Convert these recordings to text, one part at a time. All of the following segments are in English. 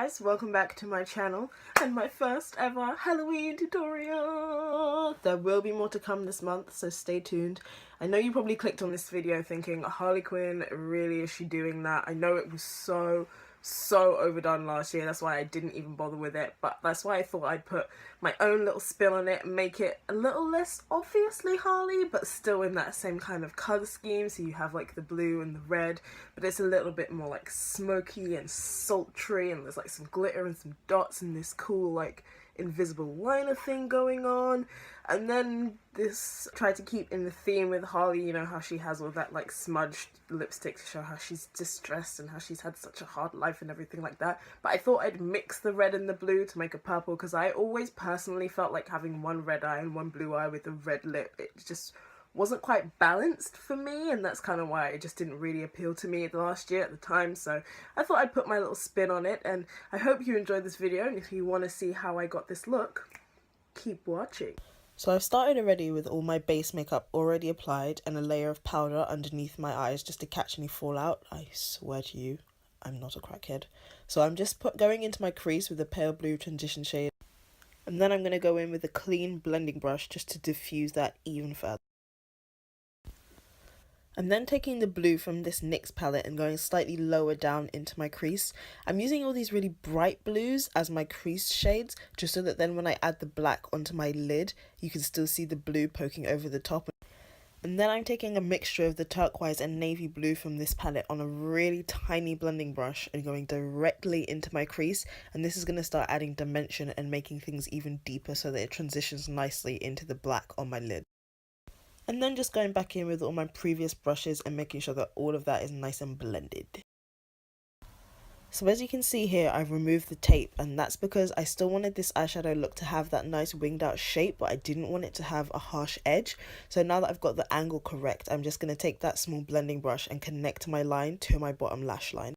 guys, welcome back to my channel and my first ever Halloween tutorial. There will be more to come this month, so stay tuned. I know you probably clicked on this video thinking, Harley Quinn, really is she doing that? I know it was so overdone last year, that's why I didn't even bother with it, but that's why I thought I'd put my own little spin on it and make it a little less obviously Harley, but still in that same kind of colour scheme. So you have like the blue and the red, but it's a little bit more like smoky and sultry, and there's like some glitter and some dots and this cool like invisible liner thing going on. And then this tried to keep in the theme with Harley, you know how she has all that like smudged lipstick to show how she's distressed and how she's had such a hard life and everything like that. But I thought I'd mix the red and the blue to make a purple, because I always personally felt like having one red eye and one blue eye with a red lip, it just wasn't quite balanced for me, and that's kind of why it just didn't really appeal to me last year at the time. So I thought I'd put my little spin on it, and I hope you enjoyed this video, and if you want to see how I got this look, keep watching. So I've started already with all my base makeup already applied and a layer of powder underneath my eyes just to catch any fallout. I swear to you, I'm not a crackhead. So I'm just going into my crease with a pale blue transition shade, and then I'm going to go in with a clean blending brush just to diffuse that even further. I'm then taking the blue from this NYX palette and going slightly lower down into my crease. I'm using all these really bright blues as my crease shades, just so that then when I add the black onto my lid, you can still see the blue poking over the top. And then I'm taking a mixture of the turquoise and navy blue from this palette on a really tiny blending brush and going directly into my crease. And this is going to start adding dimension and making things even deeper so that it transitions nicely into the black on my lid. And then just going back in with all my previous brushes and making sure that all of that is nice and blended. So as you can see here, I've removed the tape, and that's because I still wanted this eyeshadow look to have that nice winged out shape, but I didn't want it to have a harsh edge. So now that I've got the angle correct, I'm just going to take that small blending brush and connect my line to my bottom lash line.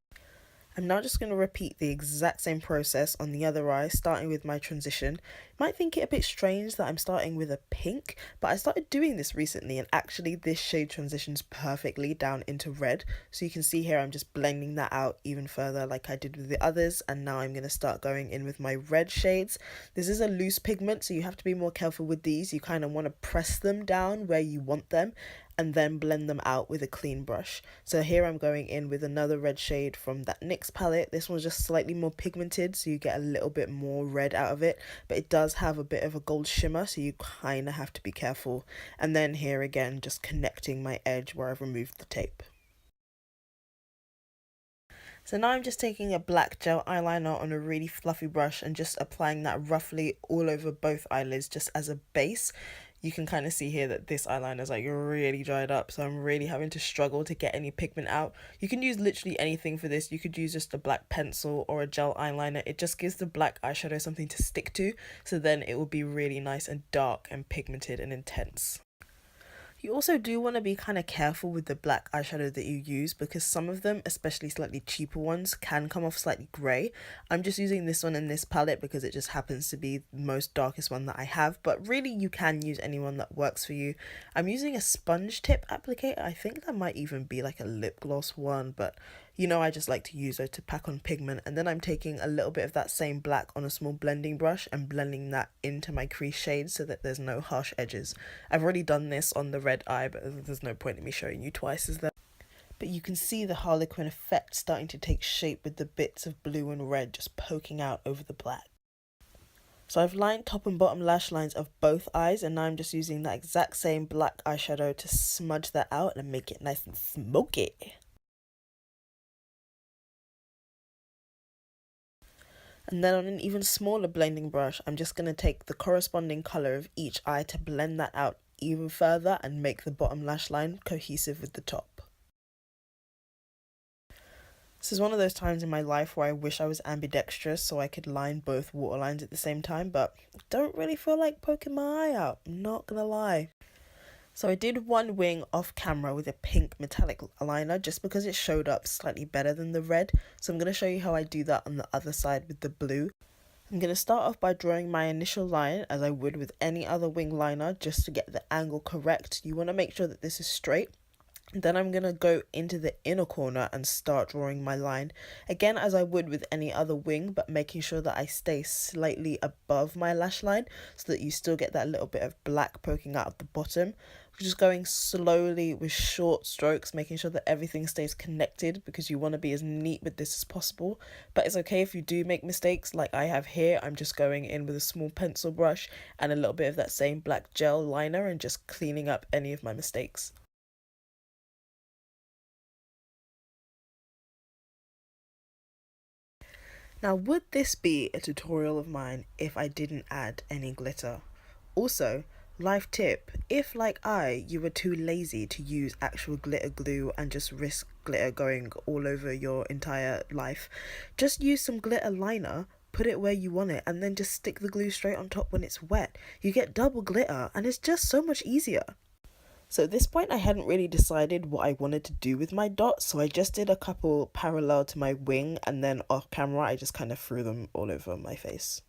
I'm now just going to repeat the exact same process on the other eye, starting with my transition. You might think it a bit strange that I'm starting with a pink, but I started doing this recently, and actually this shade transitions perfectly down into red. So you can see here I'm just blending that out even further like I did with the others, and now I'm going to start going in with my red shades. This is a loose pigment, so you have to be more careful with these. You kind of want to press them down where you want them, and then blend them out with a clean brush. So here I'm going in with another red shade from that NYX palette. This one's just slightly more pigmented, so you get a little bit more red out of it, but it does have a bit of a gold shimmer, so you kind of have to be careful. And then here again, just connecting my edge where I've removed the tape. So now I'm just taking a black gel eyeliner on a really fluffy brush and just applying that roughly all over both eyelids just as a base. You can kind of see here that this eyeliner is like really dried up, so I'm really having to struggle to get any pigment out. You can use literally anything for this. You could use just a black pencil or a gel eyeliner. It just gives the black eyeshadow something to stick to, so then it will be really nice and dark and pigmented and intense. You also do want to be kind of careful with the black eyeshadow that you use, because some of them, especially slightly cheaper ones, can come off slightly grey. I'm just using this one in this palette because it just happens to be the most darkest one that I have, but really you can use any one that works for you. I'm using a sponge tip applicator. I think that might even be like a lip gloss one, but you know, I just like to use those to pack on pigment. And then I'm taking a little bit of that same black on a small blending brush and blending that into my crease shade so that there's no harsh edges. I've already done this on the red eye, but there's no point in me showing you twice as that. But you can see the Harley Quinn effect starting to take shape with the bits of blue and red just poking out over the black. So I've lined top and bottom lash lines of both eyes, and now I'm just using that exact same black eyeshadow to smudge that out and make it nice and smoky. And then on an even smaller blending brush, I'm just going to take the corresponding colour of each eye to blend that out even further and make the bottom lash line cohesive with the top. This is one of those times in my life where I wish I was ambidextrous so I could line both waterlines at the same time, but I don't really feel like poking my eye out, I'm not gonna lie. So I did one wing off camera with a pink metallic liner just because it showed up slightly better than the red. So I'm going to show you how I do that on the other side with the blue. I'm going to start off by drawing my initial line as I would with any other wing liner just to get the angle correct. You want to make sure that this is straight. Then I'm going to go into the inner corner and start drawing my line. Again, as I would with any other wing, but making sure that I stay slightly above my lash line so that you still get that little bit of black poking out of the bottom. Just going slowly with short strokes, making sure that everything stays connected because you want to be as neat with this as possible. But it's okay if you do make mistakes like I have here. I'm just going in with a small pencil brush and a little bit of that same black gel liner and just cleaning up any of my mistakes. Now, would this be a tutorial of mine if I didn't add any glitter? Also, life tip, if like you were too lazy to use actual glitter glue and just risk glitter going all over your entire life, just use some glitter liner, put it where you want it, and then just stick the glue straight on top when it's wet. You get double glitter and it's just so much easier. So at this point I hadn't really decided what I wanted to do with my dots, so I just did a couple parallel to my wing and then off camera I just kind of threw them all over my face.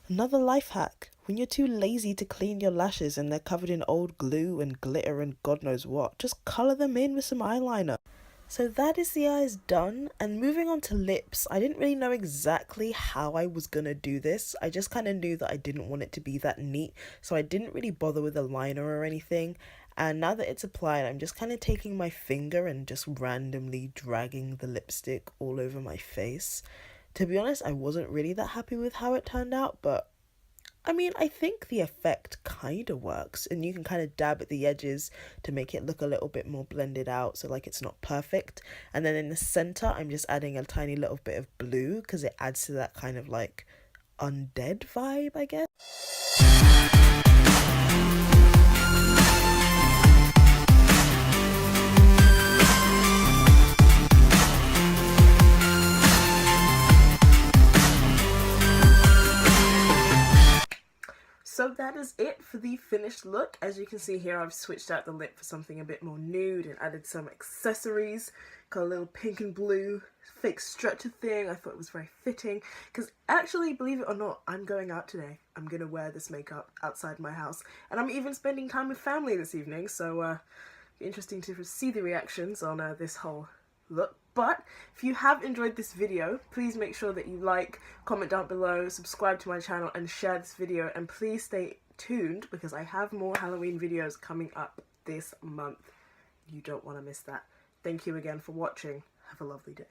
Another life hack, when you're too lazy to clean your lashes and they're covered in old glue and glitter and God knows what, just colour them in with some eyeliner. So that is the eyes done, and moving on to lips, I didn't really know exactly how I was gonna do this. I just kind of knew that I didn't want it to be that neat, so I didn't really bother with a liner or anything. And now that it's applied, I'm just kind of taking my finger and just randomly dragging the lipstick all over my face. To be honest, I wasn't really that happy with how it turned out, but I mean, I think the effect kind of works, and you can kind of dab at the edges to make it look a little bit more blended out, so like it's not perfect. And then in the center, I'm just adding a tiny little bit of blue because it adds to that kind of like undead vibe, I guess. So that is it for the finished look. As you can see here, I've switched out the lip for something a bit more nude and added some accessories. Got a little pink and blue fake stretcher thing. I thought it was very fitting because actually, believe it or not, I'm going out today. I'm going to wear this makeup outside my house, and I'm even spending time with family this evening, so interesting to see the reactions on this whole look. But if you have enjoyed this video, please make sure that you like, comment down below, subscribe to my channel and share this video, and please stay tuned because I have more Halloween videos coming up this month. You don't want to miss that. Thank you again for watching. Have a lovely day.